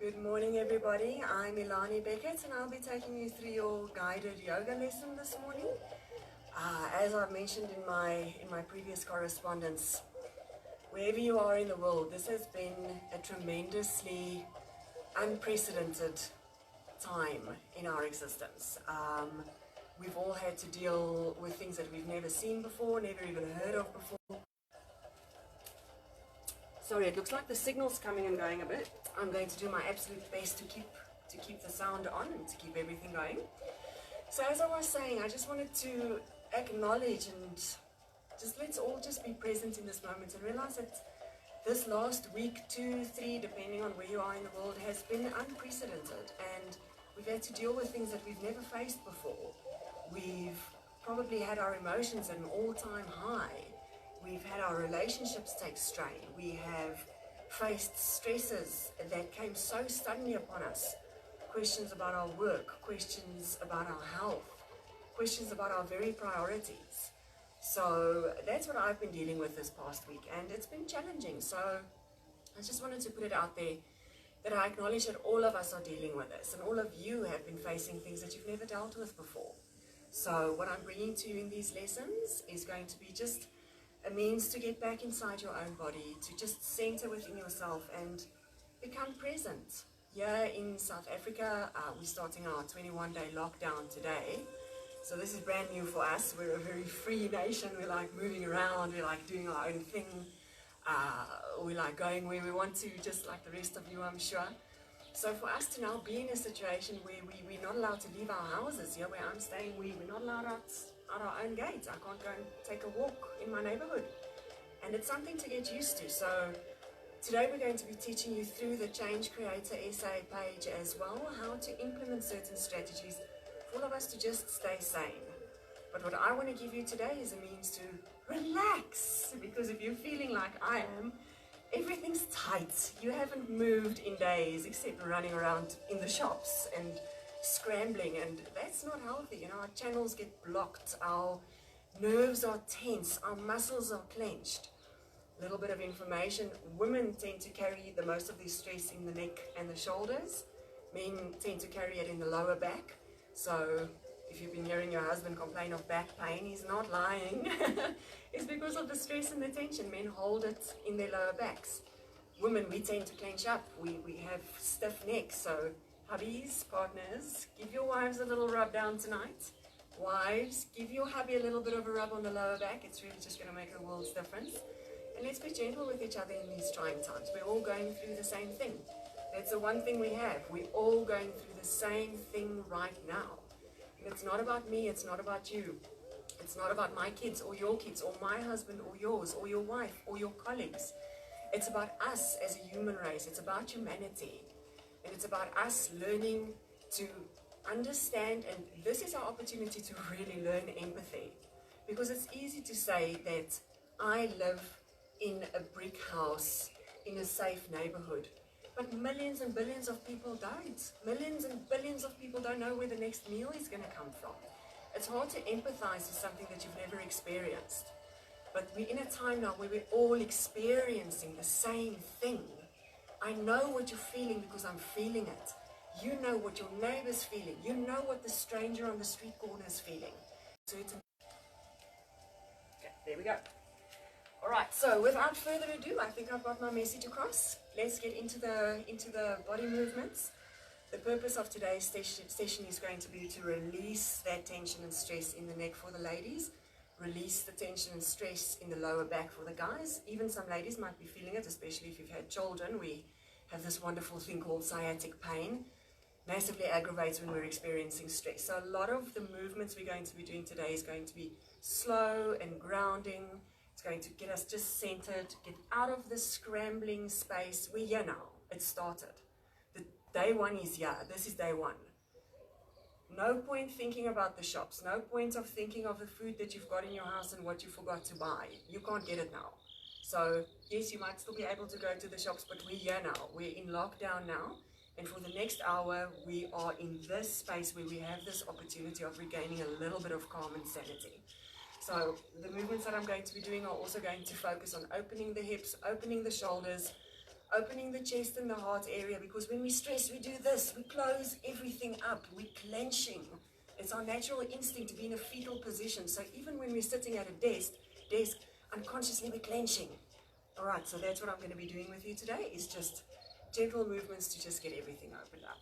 Good morning everybody, I'm Elanie Beckett and I'll be taking you through your guided yoga lesson this morning. As I mentioned in my previous correspondence, wherever you are in the world, this has been a tremendously unprecedented time in our existence. We've all had to deal with things that we've never seen before, never even heard of before. Sorry, it looks like the signal's coming and going a bit. I'm going to do my absolute best to keep the sound on and to keep everything going. So as I was saying, I just wanted to acknowledge and let's all just be present in this moment and realize that this last week, 2, 3, depending on where you are in the world, has been unprecedented, and we've had to deal with things that we've never faced before. We've probably had our emotions at an all-time high. We've had our relationships take strain. We have faced stresses that came so suddenly upon us. Questions about our work, questions about our health, questions about our very priorities. So that's what I've been dealing with this past week, and it's been challenging. So I just wanted to put it out there that I acknowledge that all of us are dealing with this, and all of you have been facing things that you've never dealt with before. So what I'm bringing to you in these lessons is going to be just a means to get back inside your own body, to just center within yourself and become present. Here in South Africa, we're starting our 21-day lockdown today. So this is brand new for us. We're a very free nation. We like moving around. We like doing our own thing. We like going where we want to, just like the rest of you, I'm sure. So for us to now be in a situation where we're not allowed to leave our houses, here where I'm staying, we're not allowed out our own gates. I can't go and take a walk in my neighborhood. And it's something to get used to. So today we're going to be teaching you through the Change Creator SA page as well, how to implement certain strategies for all of us to just stay sane. But what I want to give you today is a means to relax, because if you're feeling like I am, everything's tight. You haven't moved in days except running around in the shops and scrambling, and that's not healthy. You know, our channels get blocked, our nerves are tense, our muscles are clenched. A little bit of information: women tend to carry the most of this stress in the neck and the shoulders. Men tend to carry it in the lower back. So if you've been hearing your husband complain of back pain, he's not lying. It's because of the stress and the tension. Men hold it in their lower backs. Women, we tend to clench up. We have stiff necks. So hubbies, partners, give your wives a little rub down tonight. Wives, give your hubby a little bit of a rub on the lower back. It's really just going to make a world's difference. And let's be gentle with each other in these trying times. We're all going through the same thing. That's the one thing we have. We're all going through the same thing right now. And it's not about me, it's not about you. It's not about my kids or your kids or my husband or yours or your wife or your colleagues. It's about us as a human race. It's about humanity. And it's about us learning to understand, and this is our opportunity to really learn empathy. Because it's easy to say that I live in a brick house in a safe neighborhood. But millions and billions of people don't. Millions and billions of people don't know where the next meal is going to come from. It's hard to empathize with something that you've never experienced. But we're in a time now where we're all experiencing the same thing. I know what you're feeling because I'm feeling it. You know what your neighbor's feeling. You know what the stranger on the street corner is feeling. Okay, there we go. Alright, so without further ado, I think I've got my message across. Let's get into the body movements. The purpose of today's session is going to be to release that tension and stress in the neck for the ladies, release the tension and stress in the lower back for the guys. Even some ladies might be feeling it, especially if you've had children. We have this wonderful thing called sciatic pain. Massively aggravates when we're experiencing stress. So a lot of the movements we're going to be doing today is going to be slow and grounding. It's going to get us just centered, get out of the scrambling space. We're here now. It started. The day one is here. This is day one. No point thinking about the shops. No point of thinking of the food that you've got in your house and what you forgot to buy. You can't get it now. So yes, you might still be able to go to the shops, but we're here now. We're in lockdown now. And for the next hour, we are in this space where we have this opportunity of regaining a little bit of calm and sanity. So the movements that I'm going to be doing are also going to focus on opening the hips, opening the shoulders, Opening the chest and the heart area, because when we stress, we do this. We close everything up. We're clenching. It's our natural instinct to be in a fetal position. So even when we're sitting at a desk, unconsciously we're clenching. All right, so that's what I'm going to be doing with you today, is just gentle movements to just get everything opened up.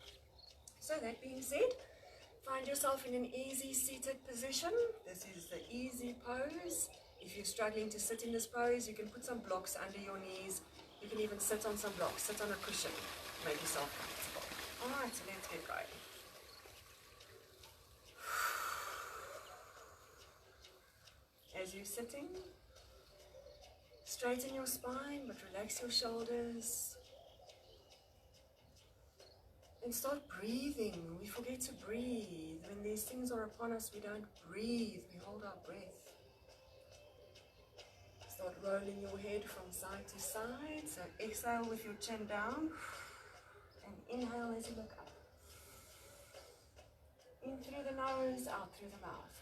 So that being said, find yourself in an easy seated position. This is the easy pose. If you're struggling to sit in this pose, you can put some blocks under your knees. You can even sit on some blocks, sit on a cushion, make yourself comfortable. All right, so let's get going. As you're sitting, straighten your spine, but relax your shoulders. And start breathing. We forget to breathe. When these things are upon us, we don't breathe. We hold our breath. Start rolling your head from side to side. So exhale with your chin down. And inhale as you look up. In through the nose, out through the mouth.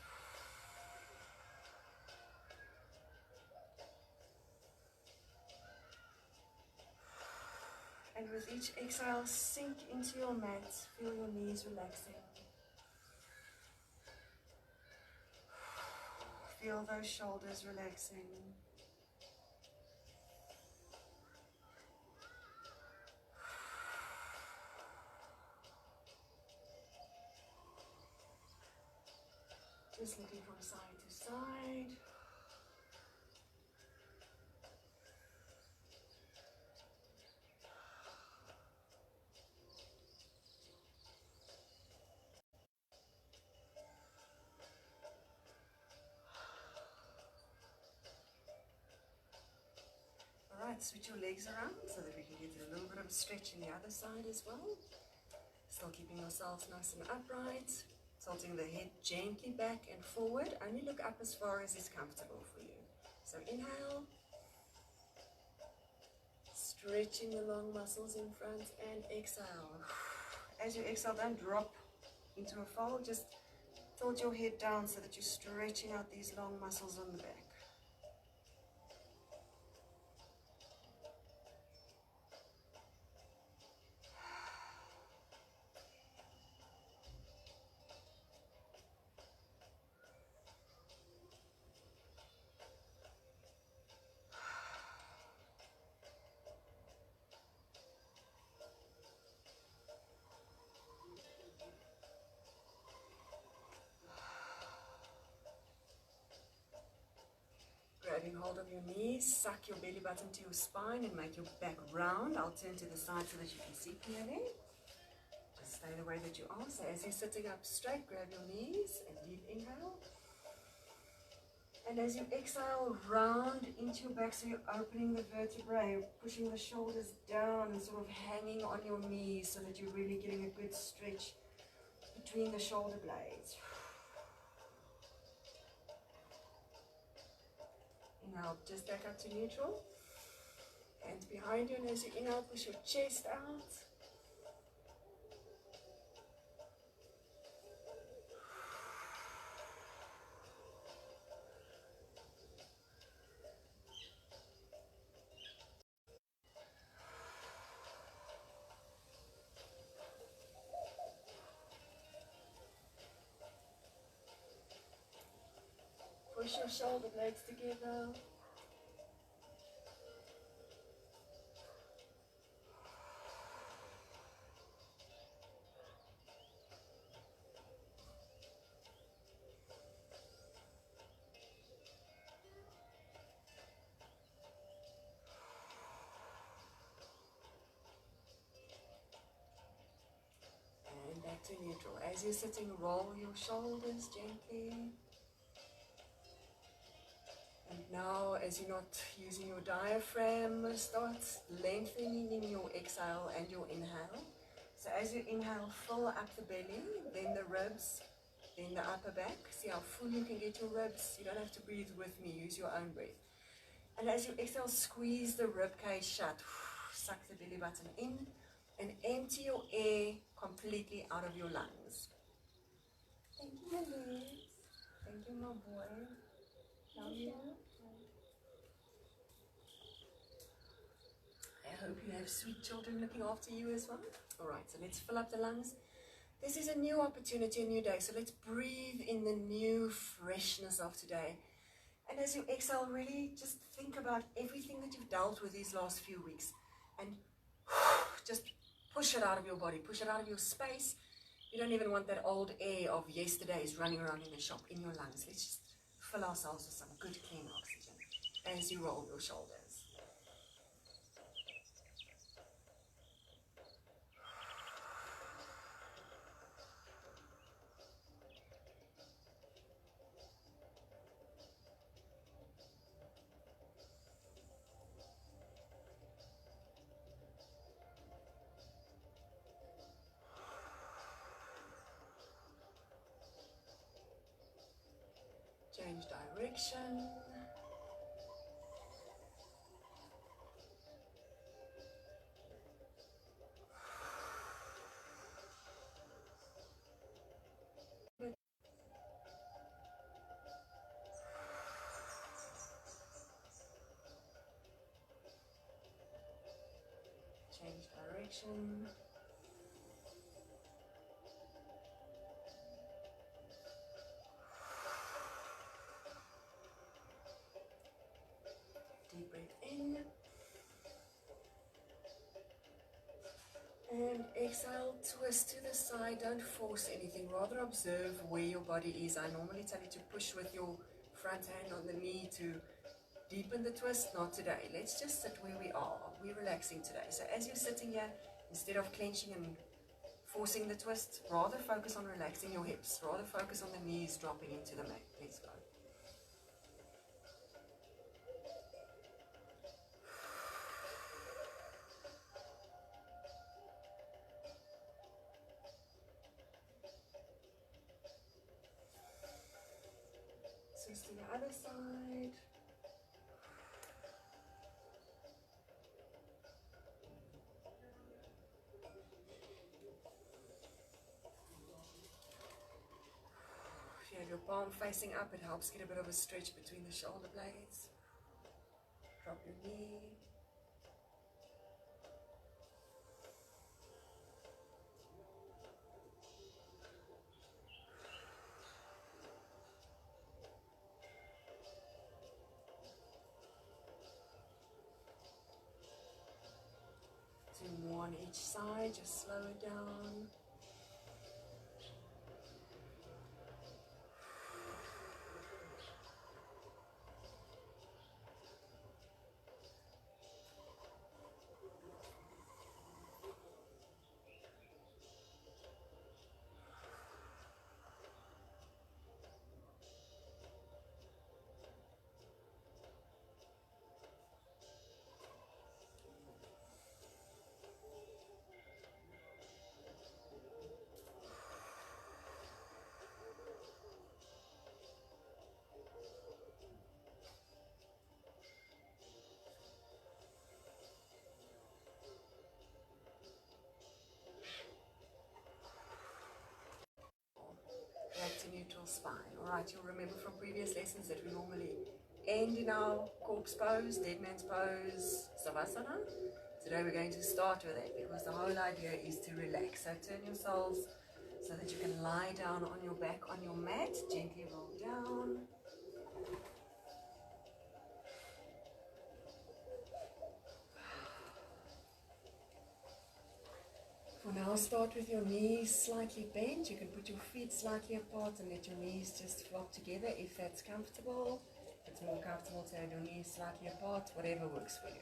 And with each exhale, sink into your mat. Feel your knees relaxing. Feel those shoulders relaxing. Just looking from side to side. Alright, switch your legs around so that we can get a little bit of a stretch in the other side as well. Still keeping yourselves nice and upright. Tilting the head gently back and forward. Only look up as far as is comfortable for you. So inhale. Stretching the long muscles in front, and exhale. As you exhale, don't drop into a fold. Just tilt your head down so that you're stretching out these long muscles on the back. Grabbing hold of your knees, suck your belly button to your spine and make your back round. I'll turn to the side so that you can see clearly. Just stay the way that you are. So as you're sitting up straight, grab your knees and deep inhale. And as you exhale, round into your back, so you're opening the vertebrae, pushing the shoulders down and sort of hanging on your knees so that you're really getting a good stretch between the shoulder blades. Inhale, just back up to neutral. Hands behind you, and as you inhale, push your chest out. Push your shoulder blades together. And back to neutral. As you're sitting, roll your shoulders gently. And now, as you're not using your diaphragm, start lengthening in your exhale and your inhale. So as you inhale, fill up the belly, then the ribs, then the upper back. See how full you can get your ribs. You don't have to breathe with me, use your own breath. And as you exhale, squeeze the rib cage shut. Suck the belly button in and empty your air completely out of your lungs. Thank you, my legs. Thank you, my boy. Love you. Yeah. hope you have sweet children looking after you as well. Alright, so let's fill up the lungs. This is a new opportunity, a new day, so let's breathe in the new freshness of today. And as you exhale, really just think about everything that you've dealt with these last few weeks and just push it out of your body, push it out of your space. You don't even want that old air of yesterday's running around in the shop in your lungs. Let's just fill ourselves with some good clean oxygen as you roll your shoulders. Change direction. Change direction. Deep breath in. And exhale, twist to the side. Don't force anything. Rather observe where your body is. I normally tell you to push with your front hand on the knee to deepen the twist. Not today. Let's just sit where we are. We're relaxing today. So as you're sitting here, instead of clenching and forcing the twist, rather focus on relaxing your hips. Rather focus on the knees dropping into the mat. Let's go. Twist to the other side. If you have your palm facing up, it helps get a bit of a stretch between the shoulder blades. Drop your knee. Do more on each side, just slow it down. Back to neutral spine. Alright, you'll remember from previous lessons that we normally end in our corpse pose, dead man's pose, savasana. Today we're going to start with it because the whole idea is to relax. So turn yourselves so that you can lie down on your back on your mat, gently roll down. For now, start with your knees slightly bent. You can put your feet slightly apart and let your knees just flop together if that's comfortable. If it's more comfortable to have your knees slightly apart, whatever works for you.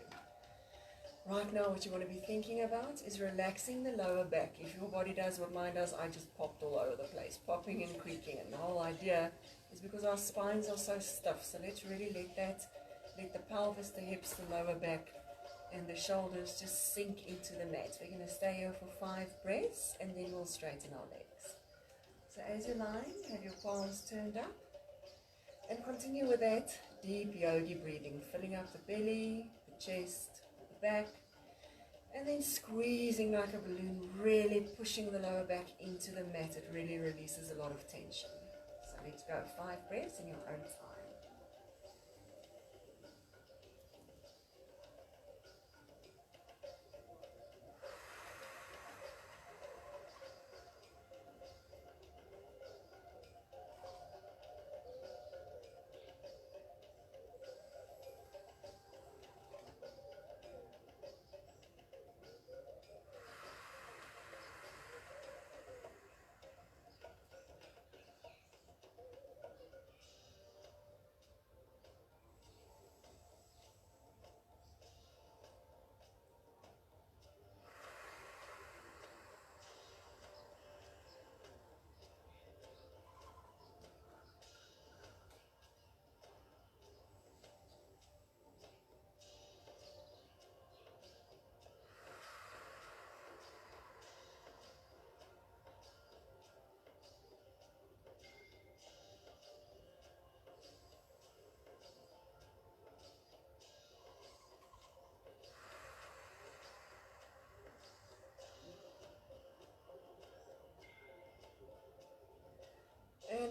Right now, what you want to be thinking about is relaxing the lower back. If your body does what mine does, I just popped all over the place, popping and creaking. And the whole idea is because our spines are so stiff. So let's really let the pelvis, the hips, the lower back, and the shoulders just sink into the mat. We're going to stay here for 5 breaths and then we'll straighten our legs. So as you're lying, have your palms turned up and continue with that deep yogi breathing, filling up the belly, the chest, the back, and then squeezing like a balloon, really pushing the lower back into the mat. It really releases a lot of tension. So let's go 5 breaths in your own time.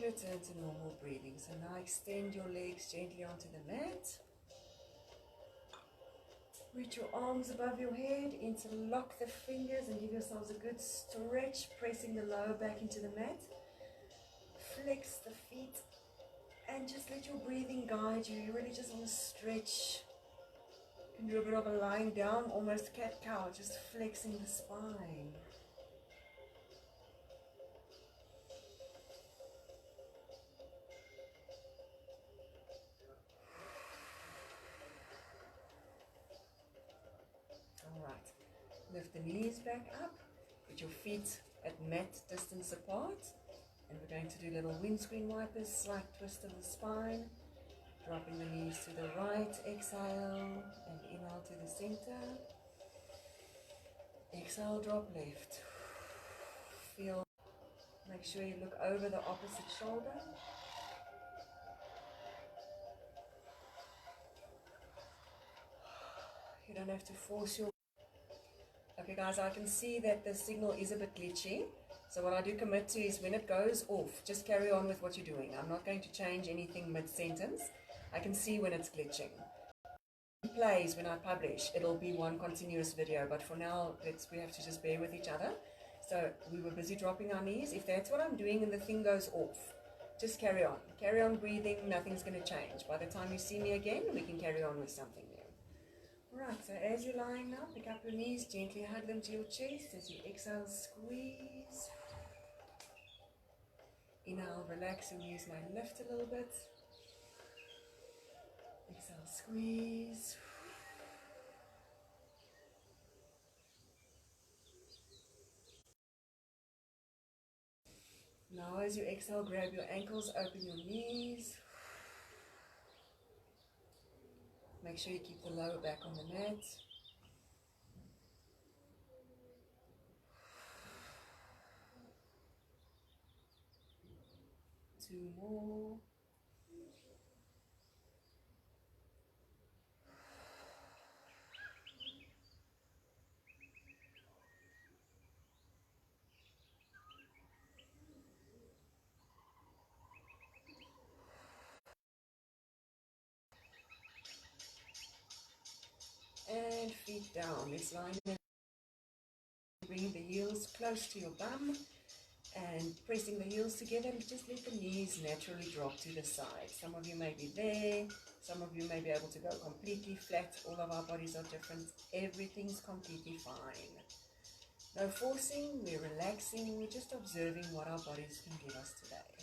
return to normal breathing. So now extend your legs gently onto the mat. Reach your arms above your head, interlock the fingers and give yourselves a good stretch, pressing the lower back into the mat. Flex the feet and just let your breathing guide you. You really just want to stretch. You can do a bit of a lying down, almost cat-cow, just flexing the spine. Alright, lift the knees back up, put your feet at mat distance apart, and we're going to do little windscreen wipers, slight twist of the spine, dropping the knees to the right, exhale, and inhale to the center, exhale, drop left, feel, make sure you look over the opposite shoulder. You don't have to force your... Okay guys, I can see that the signal is a bit glitchy. So what I do commit to is when it goes off, just carry on with what you're doing. I'm not going to change anything mid-sentence. I can see when it's glitching. It plays when I publish. It'll be one continuous video, but for now, we have to just bear with each other. So we were busy dropping our knees. If that's what I'm doing and the thing goes off, just carry on. Carry on breathing. Nothing's going to change. By the time you see me again, we can carry on with something new. Right, so as you're lying now, pick up your knees, gently hug them to your chest. As you exhale, squeeze. Inhale, relax, your knees might lift a little bit. Exhale, squeeze. Now as you exhale, grab your ankles, open your knees. Make sure you keep the lower back on the mat. Two more. And feet down. Let's line them. Bring the heels close to your bum and pressing the heels together, and just let the knees naturally drop to the side. Some of you may be there, some of you may be able to go completely flat. All of our bodies are different. Everything's completely fine. No forcing, we're relaxing, we're just observing what our bodies can give us today.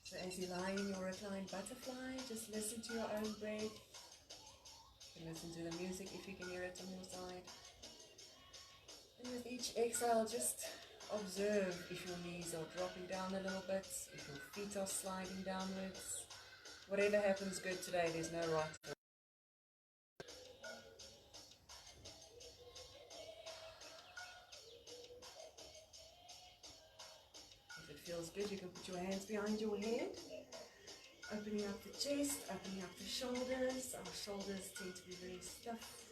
So as you lie in your reclined butterfly, just listen to your own breath. You can listen to the music if you can hear it on your side. And with each exhale, just observe if your knees are dropping down a little bit, if your feet are sliding downwards. Whatever happens good today, there's no right. If it feels good, you can put your hands behind your head, opening up the chest, opening up the shoulders. Our shoulders tend to be very stiff.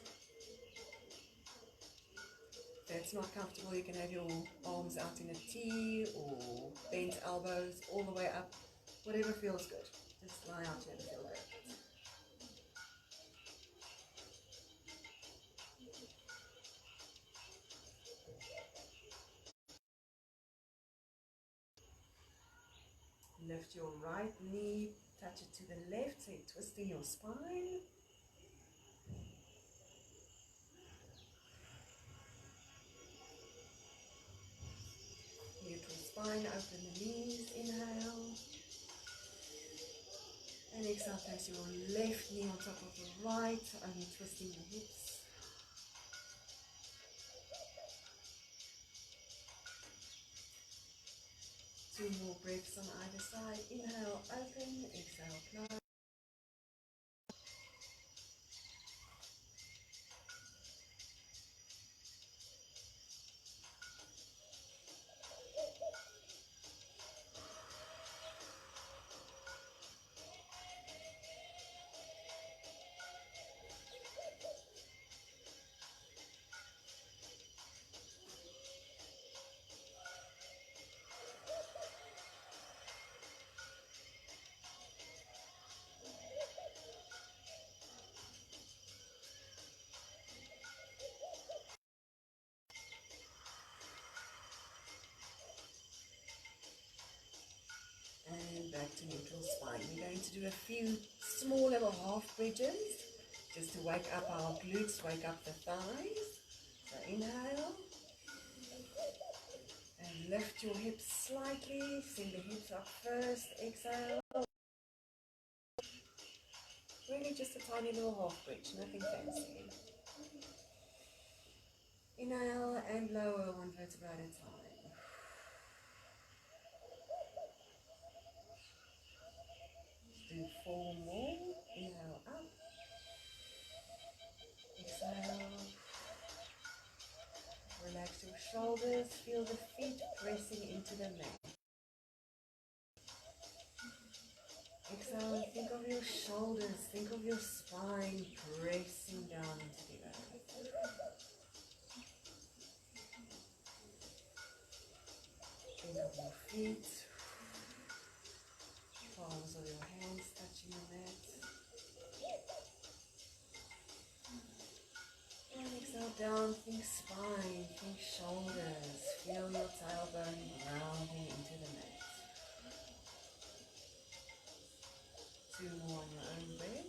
If that's not comfortable, you can have your arms out in a T or bent elbows all the way up. Whatever feels good. Just lie out here and feel good. Lift your right knee, touch it to the left, so you're twisting your spine. Neutral spine, open the knees, inhale. And exhale, place your left knee on top of the right, only twisting the hips. Two more breaths on either side. Inhale, open, exhale, close. back to neutral spine. We're going to do a few small little half bridges just to wake up our glutes, wake up the thighs. So inhale and lift your hips slightly. Send the hips up first. Exhale. Really just a tiny little half bridge, nothing fancy. Inhale and lower one vertebra at a time. Do 4 more. Inhale up. Exhale. Relax your shoulders. Feel the feet pressing into the mat. Exhale. Think of your shoulders. Think of your spine pressing down into the earth. Think of your feet. Palms of your hands touching the mat. And exhale down, think spine, think shoulders. Feel your tailbone grounding into the mat. 2 more on your own breath.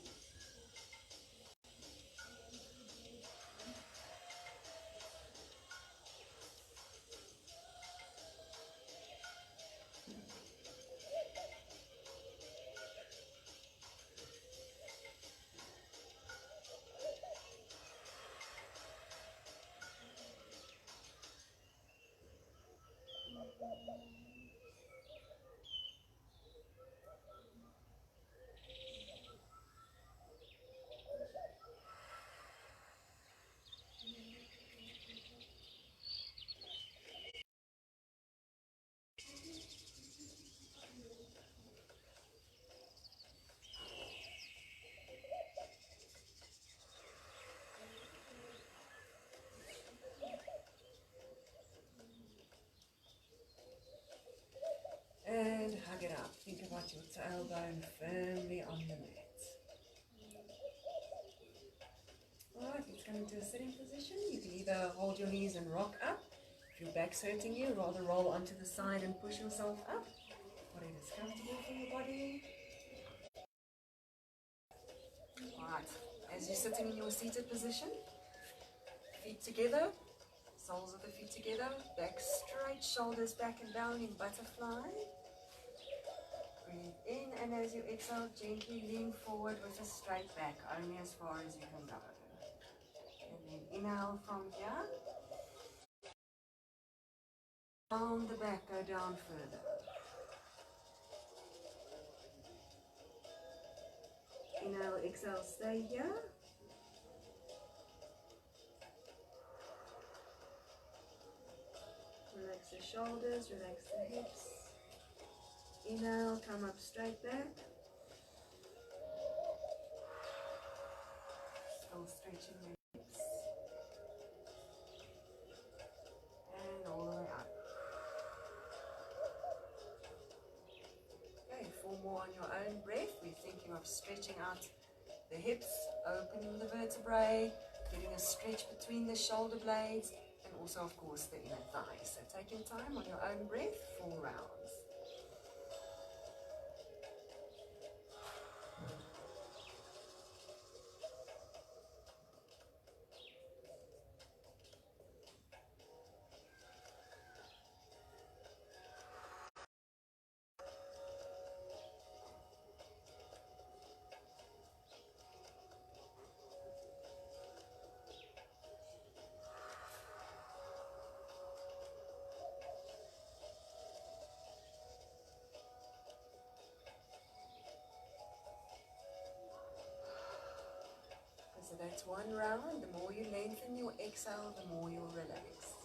And hug it up. Think about your tailbone firmly on the mat. Alright, let's come into a sitting position. You can either hold your knees and rock up. If your back's hurting you, rather roll onto the side and push yourself up. Whatever's comfortable for your body. Alright, as you're sitting in your seated position, feet together, soles of the feet together, back straight, shoulders back and down in butterfly. Breathe in, and as you exhale, gently lean forward with a straight back, only as far as you can go. And then inhale from here. Down the back, go down further. Inhale, exhale, stay here. Relax the shoulders, relax the hips. Inhale, come up straight back. Still stretching the hips. And all the way up. Okay, 4 more on your own breath. We're thinking of stretching out the hips, opening the vertebrae, getting a stretch between the shoulder blades, and also, of course, the inner thighs. So take your time on your own breath, 4 rounds. So that's 1 round. The more you lengthen your exhale, the more you'll relax.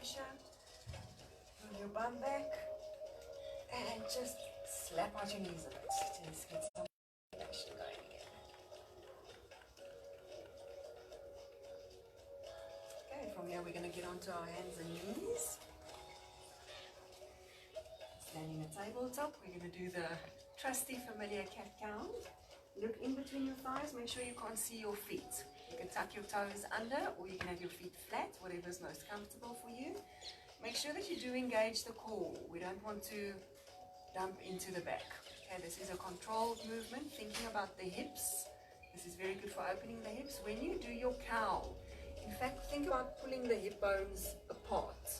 pressure. Pull your bum back. And just slap out your knees a bit. Just get some circulation going again. Okay, from here we're going to get onto our hands and knees. Standing at tabletop, we're going to do the trusty familiar cat-cow. Look in between your thighs, make sure you can't see your feet. You can tuck your toes under, or you can have your feet flat, whatever is most comfortable for you. Make sure that you do engage the core. We don't want to dump into the back. Okay, this is a controlled movement, thinking about the hips. This is very good for opening the hips. When you do your cow, in fact, think about pulling the hip bones apart.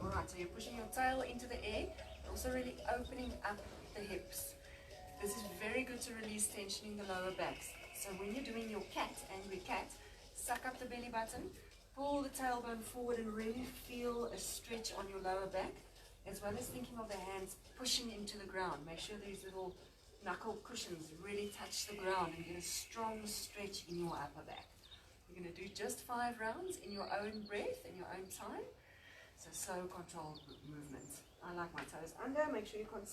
Alright, so you're pushing your tail into the air, also really opening up the hips. This is very good to release tension in the lower back. So when you're doing your cat, angry cat, suck up the belly button, pull the tailbone forward and really feel a stretch on your lower back, as well as thinking of the hands pushing into the ground. Make sure these little knuckle cushions really touch the ground and get a strong stretch in your upper back. You're going to do just 5 rounds in your own breath, in your own time. So controlled movement. I like my toes under. Make sure you can't.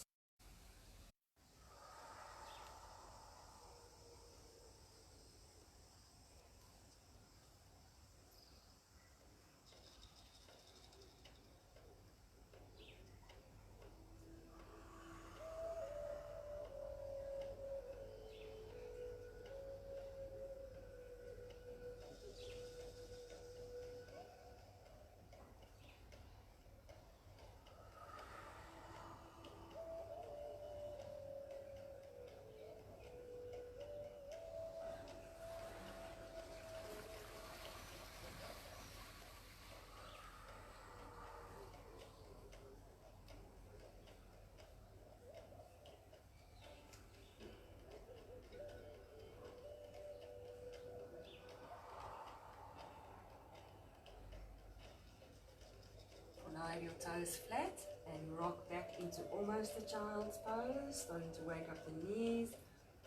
Lie your toes flat and rock back into almost a child's pose, starting to wake up the knees,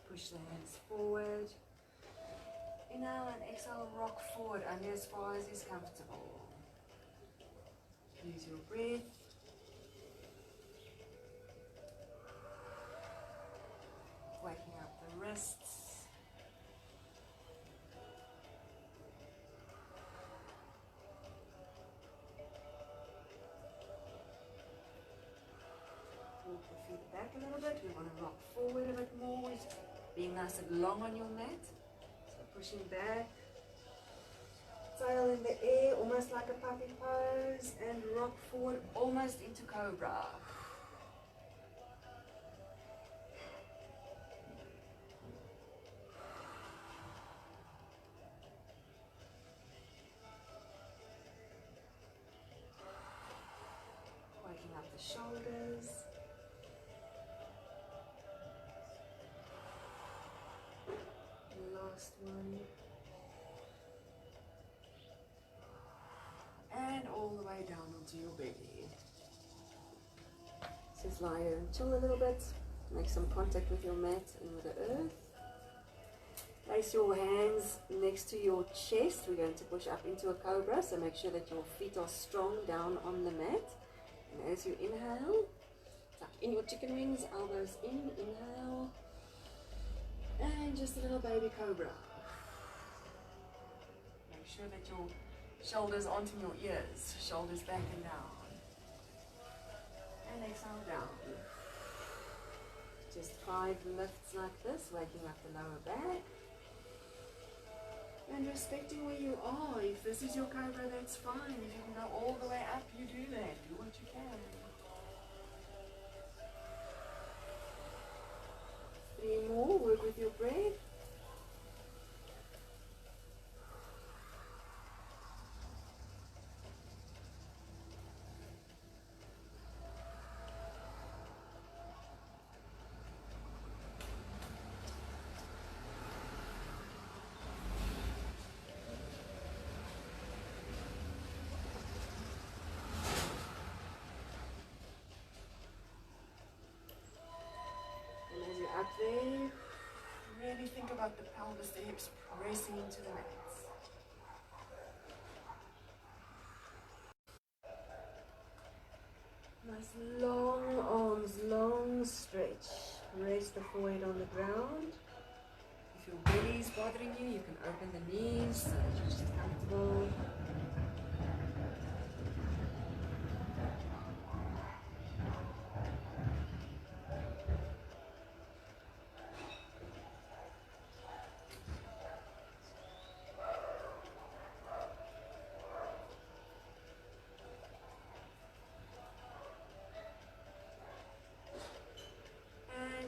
push the hands forward. Inhale and exhale, rock forward only as far as is comfortable. Use your breath. Waking up the wrists. Walk the feet back a little bit. We want to rock forward a bit more, being nice and long on your mat. So pushing back, tail in the air, almost like a puppy pose, and rock forward almost into cobra. Waking up the shoulders. Last one. And all the way down onto your belly. Just lie here and chill a little bit. Make some contact with your mat and with the earth. Place your hands next to your chest. We're going to push up into a cobra, so make sure that your feet are strong down on the mat. And as you inhale, tuck in your chicken wings, elbows in, inhale. And just a little baby cobra. Make sure that your shoulders aren't in your ears, shoulders back and down. And exhale down. Just 5 lifts like this, waking up the lower back. And respecting where you are. If this is your cobra, that's fine. If you can go all the way up, you do that. Do what you can. 3 more, work with your breath. Up there, really think about the pelvis, the hips pressing into the mats. Nice long arms, long stretch. Rest the forehead on the ground. If your belly is bothering you, you can open the knees so that you're just comfortable.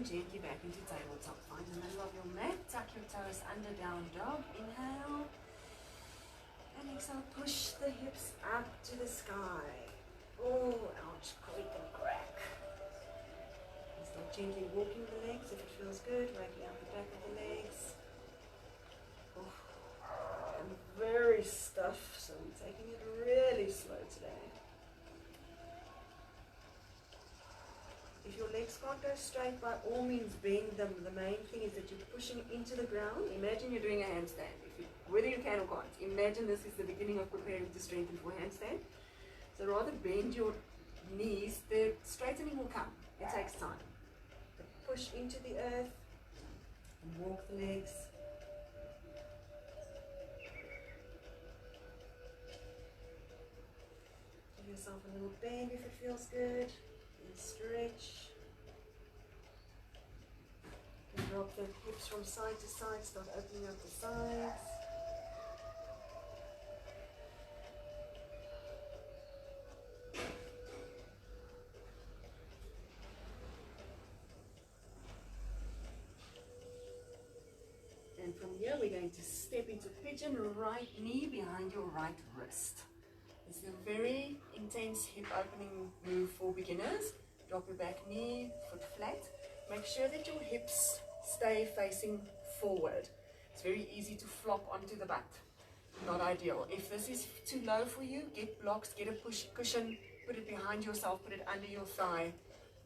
Gently back into tabletop. Find the middle of your mat. Tuck your toes under, down dog. Inhale. And exhale. Push the hips up to the sky. Oh, ouch. Creak and crack. And start gently walking the legs if it feels good. Waking up the back of the legs. Oh, I'm very stuffed, so I'm taking it really slow today. If your legs can't go straight, by all means bend them. The main thing is that you're pushing into the ground. Imagine you're doing a handstand. Whether you can or can't, imagine this is the beginning of preparing to strengthen for a handstand. So rather bend your knees, the straightening will come. It takes time. But push into the earth and walk the legs. Give yourself a little bend if it feels good. And stretch. You can drop the hips from side to side, start opening up the sides. And from here we're going to step into pigeon, right knee behind your right wrist. It's a very intense hip opening move for beginners. Drop your back knee, foot flat. Make sure that your hips stay facing forward. It's very easy to flop onto the butt. Not ideal. If this is too low for you, get blocks, get a push cushion, put it behind yourself, put it under your thigh.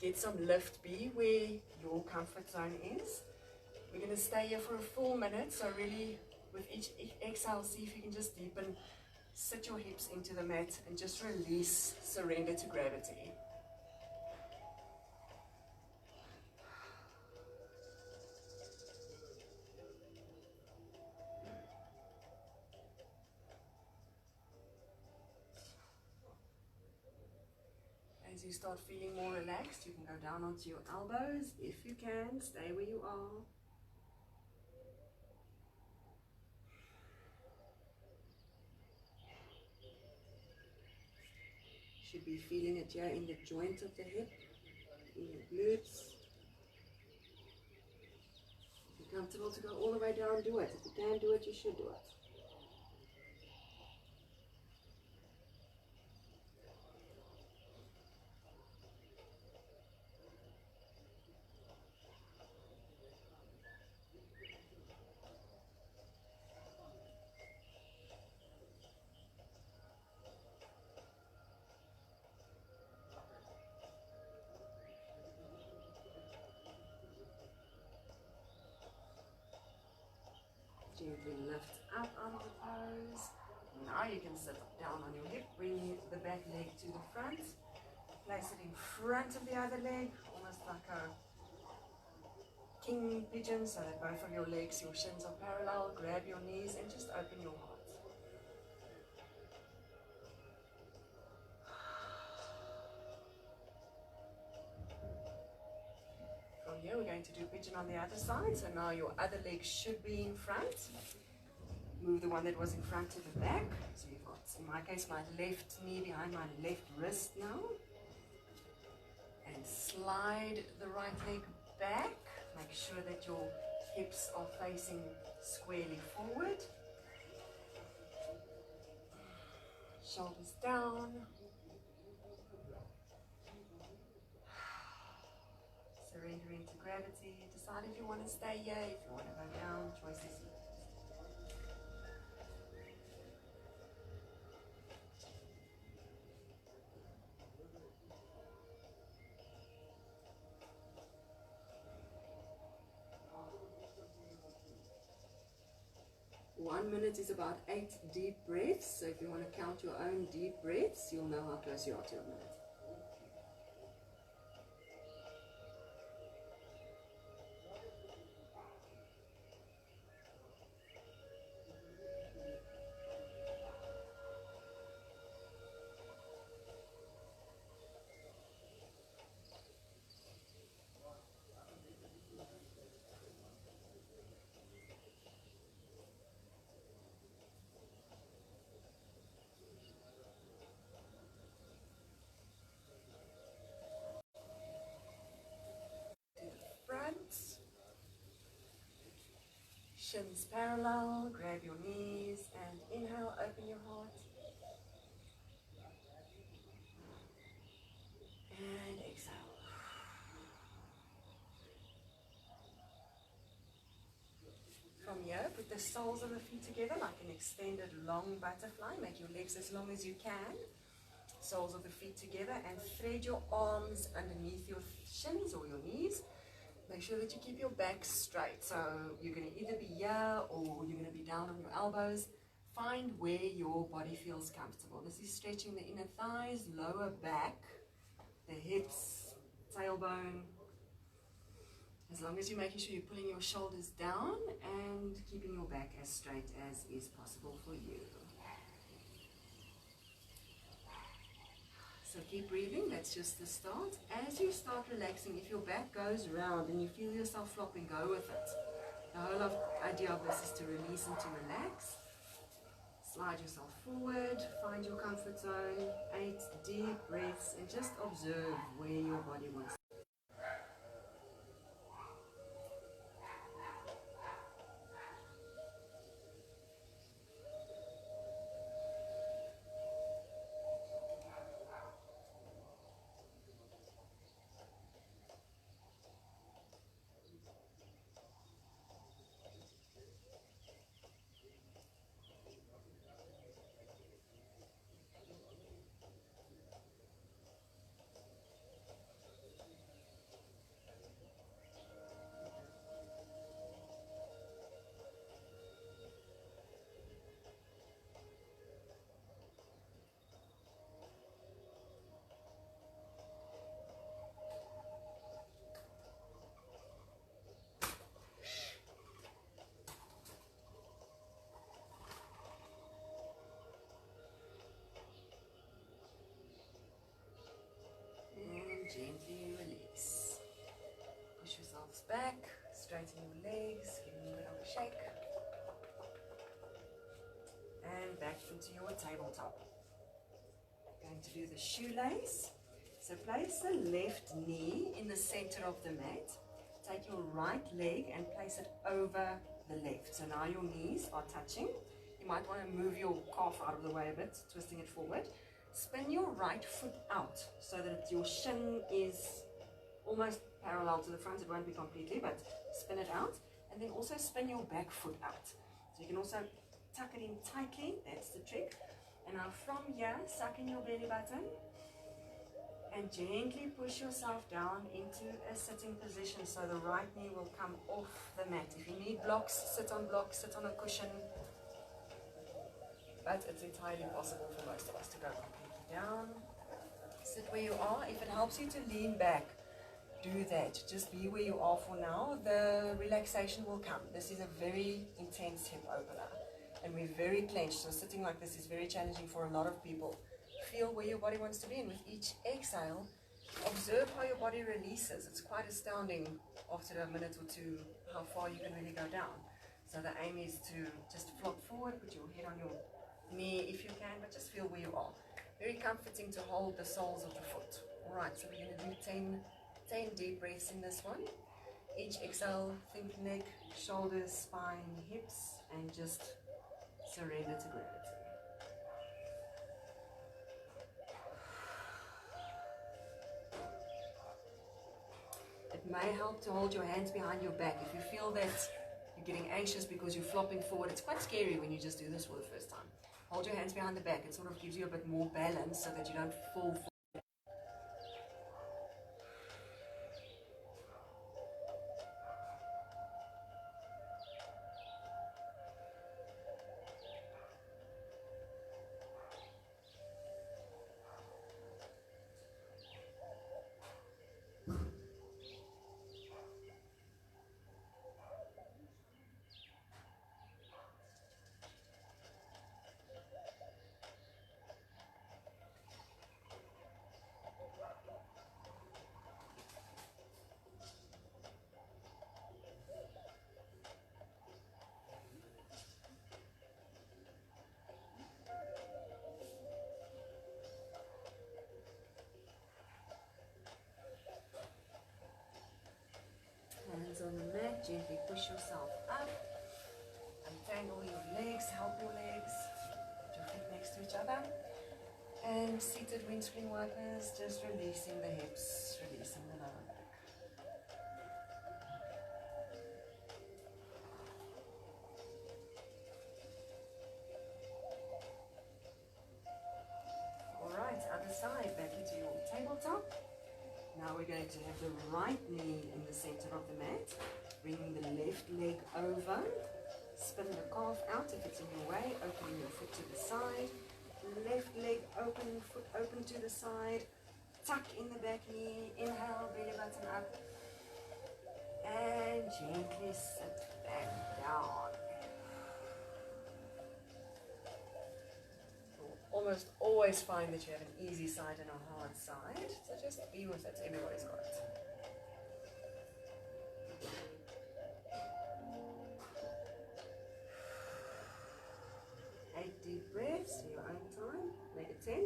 Get some lift, be where your comfort zone is. We're going to stay here for a full minute, so really with each exhale, see if you can just deepen. Sit your hips into the mat and just release, surrender to gravity. As you start feeling more relaxed, you can go down onto your elbows. If you can, stay where you are. Should be feeling it here in the joint of the hip, in your glutes. If you're comfortable to go all the way down, do it. If you can do it, you should do it. Gently lift up out of the pose. Now you can sit down on your hip, bring the back leg to the front, place it in front of the other leg, almost like a king pigeon, so that both of your legs, your shins are parallel. Grab your knees and just open your heart. From here we're going to do pigeon on the other side, so now your other leg should be in front. Move the one that was in front to the back. So you've got, in my case, my left knee behind my left wrist now. And slide the right leg back. Make sure that your hips are facing squarely forward. Shoulders down. Surrendering to gravity. Decide if you want to stay here, if you want to go down. Choice is yours. 1 minute is about 8 deep breaths. So if you want to count your own deep breaths, you'll know how close you are to a minute. shins parallel, grab your knees, and inhale, open your heart. And exhale. From here, put the soles of the feet together like an extended long butterfly. Make your legs as long as you can. Soles of the feet together, and thread your arms underneath your shins or your knees. Make sure that you keep your back straight. So you're going to either be here or you're going to be down on your elbows. Find where your body feels comfortable. This is stretching the inner thighs, lower back, the hips, tailbone. As long as you're making sure you're pulling your shoulders down and keeping your back as straight as is possible for you. So keep breathing, that's just the start. As you start relaxing, if your back goes round and you feel yourself flopping, go with it. The whole idea of this is to release and to relax. Slide yourself forward, find your comfort zone, 8 deep breaths, and just observe where your body wants. Gently release. Push yourselves back, straighten your legs, give them a bit of a shake. And back into your tabletop. Going to do the shoelace. So place the left knee in the center of the mat. Take your right leg and place it over the left. So now your knees are touching. You might want to move your calf out of the way a bit, twisting it forward. Spin your right foot out so that your shin is almost parallel to the front. It won't be completely, but spin it out. And then also spin your back foot out. So you can also tuck it in tightly. That's the trick. And now from here, suck in your belly button. And gently push yourself down into a sitting position so the right knee will come off the mat. If you need blocks, sit on a cushion. But it's entirely possible for most of us to go completely down. Sit where you are. If it helps you to lean back, do that. Just be where you are for now. The relaxation will come. This is a very intense hip opener. And we're very clenched, so sitting like this is very challenging for a lot of people. Feel where your body wants to be, and with each exhale, observe how your body releases. It's quite astounding after a minute or two how far you can really go down. So the aim is to just flop forward, put your head on your knee if you can, but just feel where you are. Very comforting to hold the soles of the foot. Alright, so we're going to do 10 deep breaths in this one. Each exhale, think neck, shoulders, spine, hips, and just surrender to gravity. It may help to hold your hands behind your back. If you feel that you're getting anxious because you're flopping forward, it's quite scary when you just do this for the first time. Hold your hands behind the back. It sort of gives you a bit more balance so that you don't fall forward. And seated windscreen wipers, just releasing the hips, releasing the lower back. Alright, other side, back into your tabletop. Now we're going to have the right knee in the center of the mat. Bringing the left leg over. Spin the calf out if it's in your way. Opening your foot to the side. Left leg open, foot open to the side. Tuck in the back knee. Inhale, belly button up. And gently sit back down. You'll almost always find that you have an easy side and a hard side. So just be with it. Everybody's got it. 8 deep breaths in your own time. Make it 10.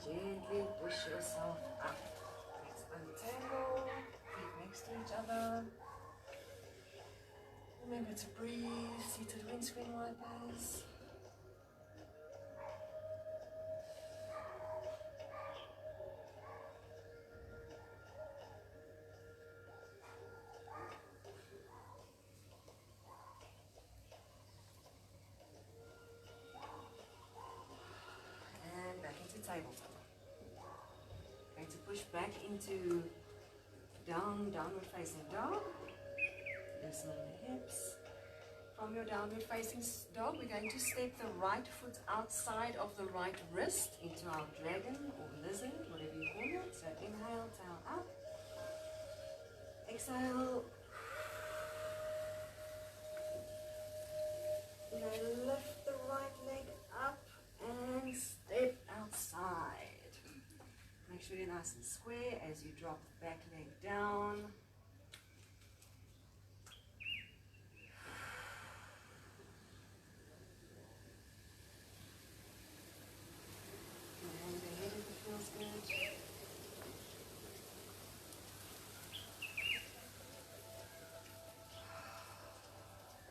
Gently push yourself up. Let's untangle, feet next to each other. Remember to breathe, seated windscreen wipers. And back into tabletop. Going to push back into downward facing dog. Loosening the hips. From your downward facing dog, we're going to step the right foot outside of the right wrist into our dragon or lizard, whatever you call it. So inhale, tail up. Exhale. Now lift the right leg up and step outside. Make sure you're nice and square as you drop the back leg down. And the head if it feels good.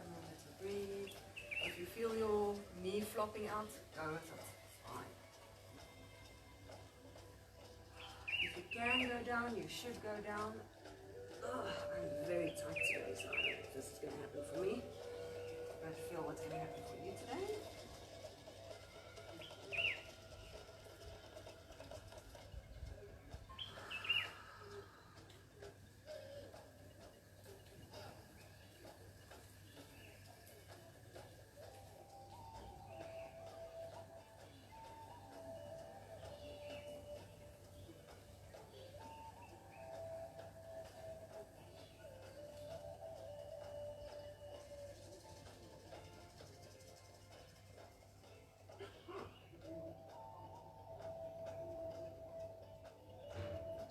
Remember to breathe. If you feel your knee flopping out, go with it. Can go down, you should go down. I'm very tight today, so I don't know if this is going to happen for me. But feel what's going to happen for you today.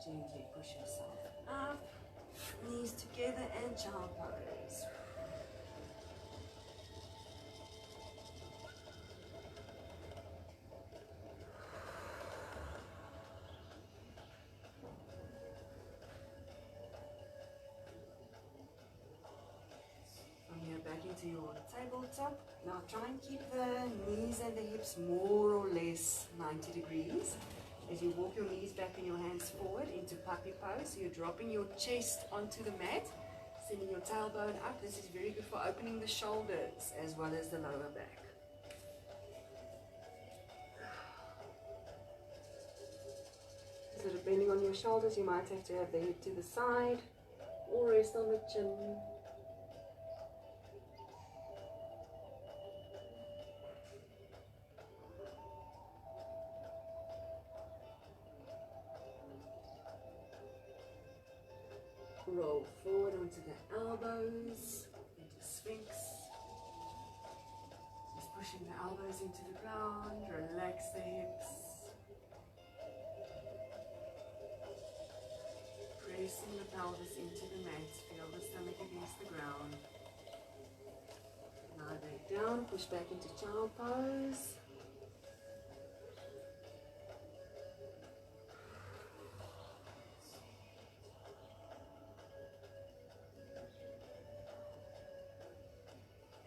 Gently push yourself up, knees together and child pose. From here back into your tabletop. Now try and keep the knees and the hips more or less 90 degrees. As you walk your knees back and your hands forward into puppy pose, so you're dropping your chest onto the mat. Sending your tailbone up. This is very good for opening the shoulders as well as the lower back. So depending on your shoulders, you might have to have the head to the side or rest on the chin. Roll forward onto the elbows, into Sphinx. Just pushing the elbows into the ground, relax the hips. Pressing the pelvis into the mat, feel the stomach against the ground. Lie back down, push back into child pose.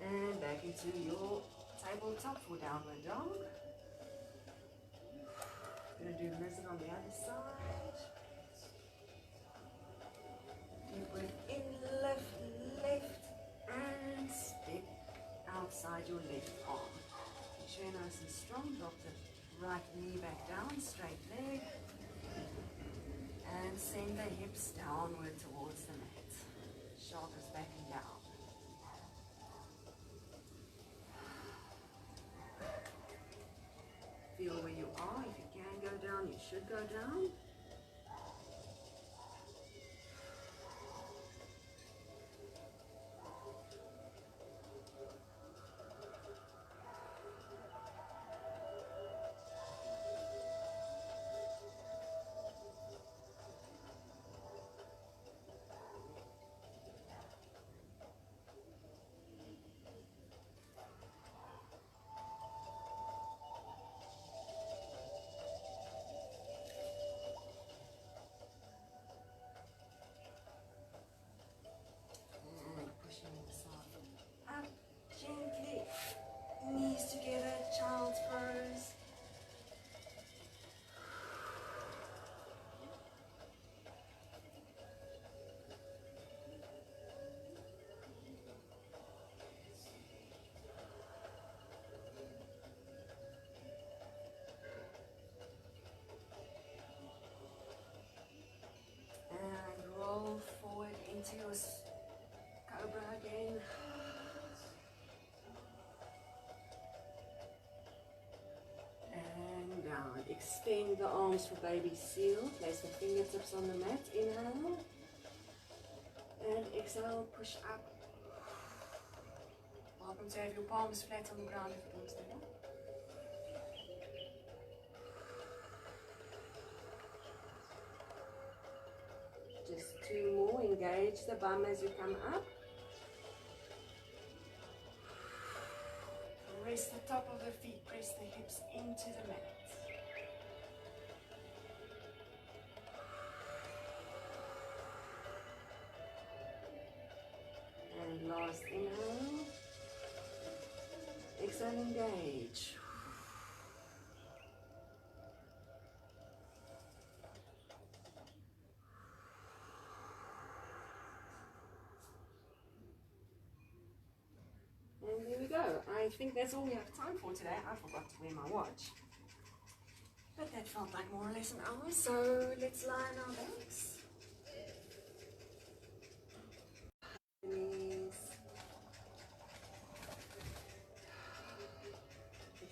And back into your tabletop for downward dog. Going to do lizard on the other side. Deep breath in, lift, and step outside your left arm. Make sure you're nice and strong. Drop the right knee back down, straight leg. And send the hips downward towards the mat. Shoulders back and down. Feel where you are. If you can go down, you should go down. Together, child's pose. And roll forward into your cobra again. Extend the arms for baby seal. Place the fingertips on the mat. Inhale. And exhale, push up. Welcome to have your palms flat on the ground if it wants to help. Just two more. Engage the bum as you come up. Press the top of the feet. Press the hips into the mat. Last inhale, exhale, engage. And there we go. I think that's all we have time for today. I forgot to wear my watch. But that felt like more or less an hour, so let's lie on our backs.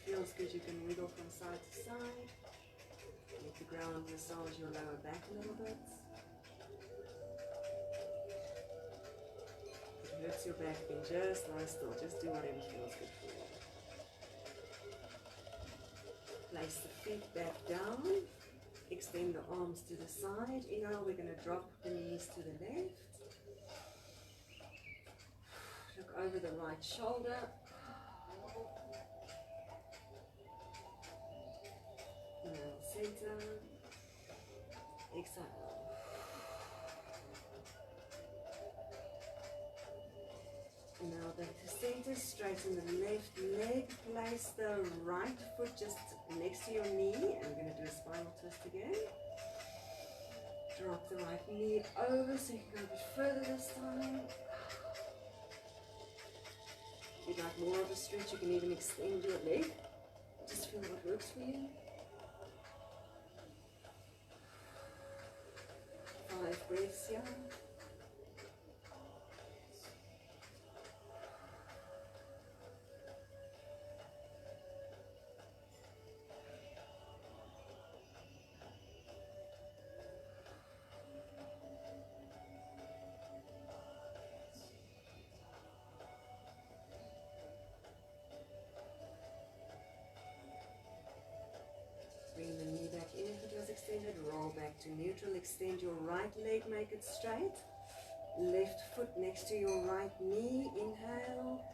Feels good, you can wiggle from side to side. Let the ground massage your lower back a little bit. If it hurts your back, then just lie still. Just do whatever feels good for you. Place the feet back down. Extend the arms to the side. Inhale, we're going to drop the knees to the left. Look over the right shoulder. Inhale, center. Exhale. Now back to center, straighten the left leg, place the right foot just next to your knee, and we're going to do a spinal twist again. Drop the right knee over so you can go a bit further this time. If you'd like more of a stretch, you can even extend your leg. Just feel what works for you. 5 breaths here. Bring the knee back in if it was extended, roll back to neutral, extend your right leg, make it straight. Left foot next to your right knee, inhale.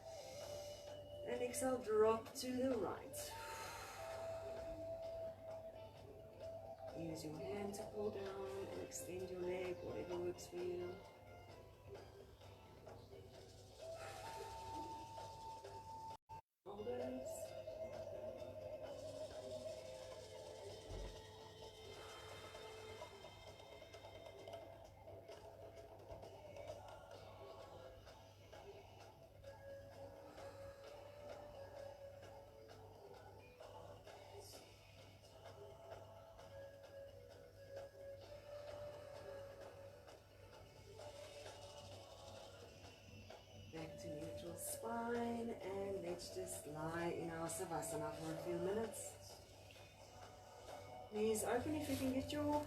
And exhale, drop to the right. Use your hand to pull down and extend your leg, whatever works for you. Shoulders. Back to neutral spine, and let's just lie in our Savasana for a few minutes. Knees open. If you can get your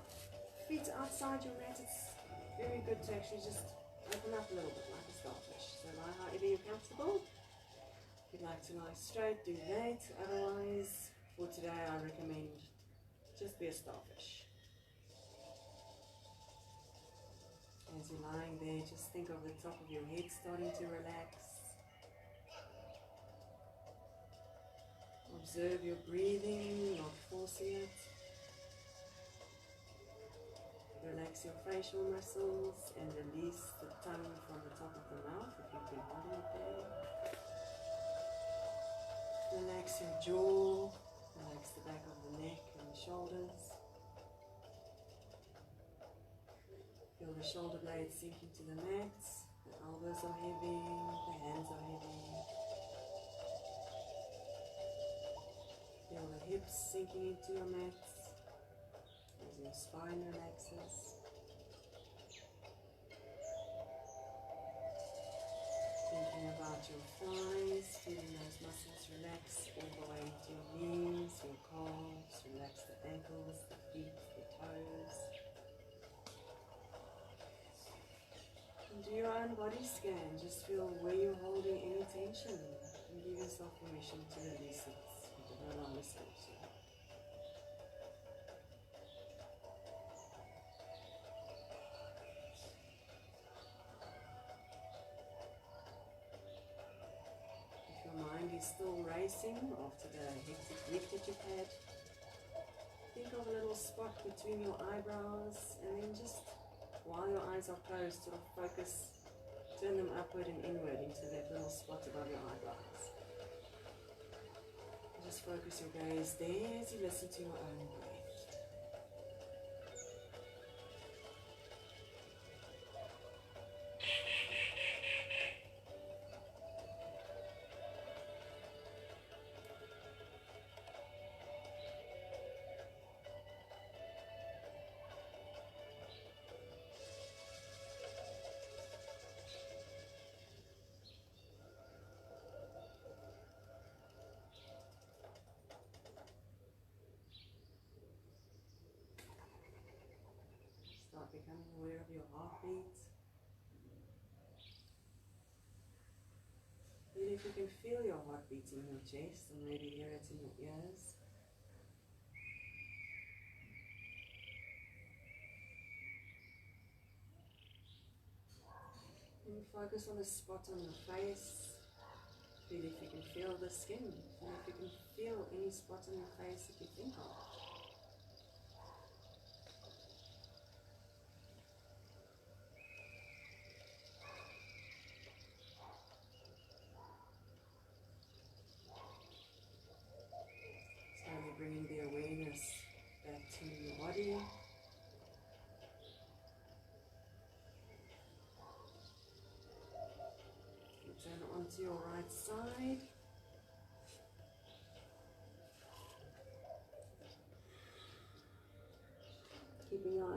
feet outside your mat, it's very good to actually just open up a little bit like a starfish. So lie however you're comfortable. If you'd like to lie straight, do that. Otherwise, for today I recommend just be a starfish. As you're lying there, just think of the top of your head starting to relax. Observe your breathing, not forcing it. Relax your facial muscles and release the tongue from the top of the mouth if you've been holding it there. Relax your jaw, relax the back of the neck and the shoulders. Feel the shoulder blades sink into the mat, the elbows are heavy, the hands are heavy. Feel the hips sinking into your mat as your spine relaxes. Thinking about your thighs, feeling those muscles relax all the way to your knees, your calves, relax the ankles, the feet, the toes. Do your own body scan, just feel where you're holding any tension and give yourself permission to release it. It no longer serves you. If your mind is still racing after the hectic week that you've had, think of a little spot between your eyebrows and then just while your eyes are closed, sort of focus, turn them upward and inward into that little spot above your eyebrows. Just focus your gaze there as you listen to your own breath. Start becoming aware of your heartbeat. Then if you can feel your heartbeat in your chest and maybe hear it in your ears. And focus on the spot on your face. Feel if you can feel the skin. Feel if you can feel any spot on your face that you think of. Bringing the awareness back to your body.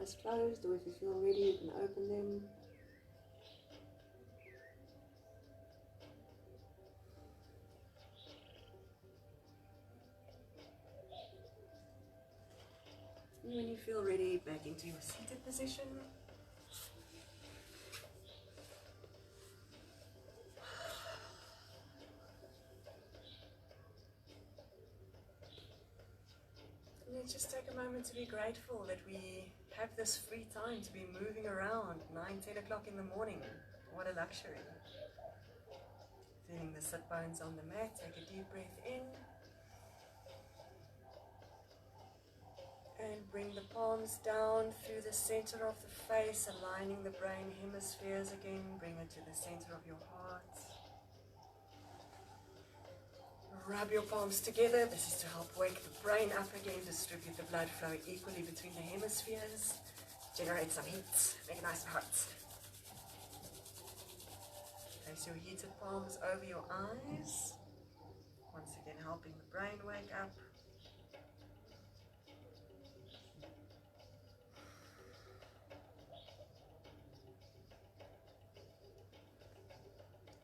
eyes closed, or if you feel ready, you can open them. And when you feel ready, back into your seated position. Let's just take a moment to be grateful that we have this free time to be moving around 9-10 o'clock in the morning. What a luxury. Feeling the sit bones on the mat, take a deep breath in. And bring the palms down through the center of the face, aligning the brain hemispheres again. Bring it to the center of your heart. Rub your palms together. This is to help wake the brain up again, distribute the blood flow equally between the hemispheres, generate some heat, make it nice and hot. Place your heated palms over your eyes, once again helping the brain wake up.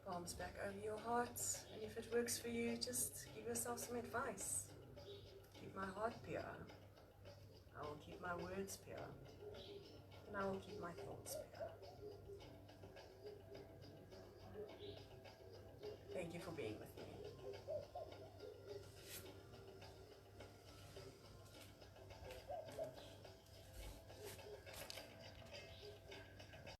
Palms back over your heart, and if it works for you, just give yourself some advice. Keep my heart pure. I will keep my words pure, and I will keep my thoughts pure.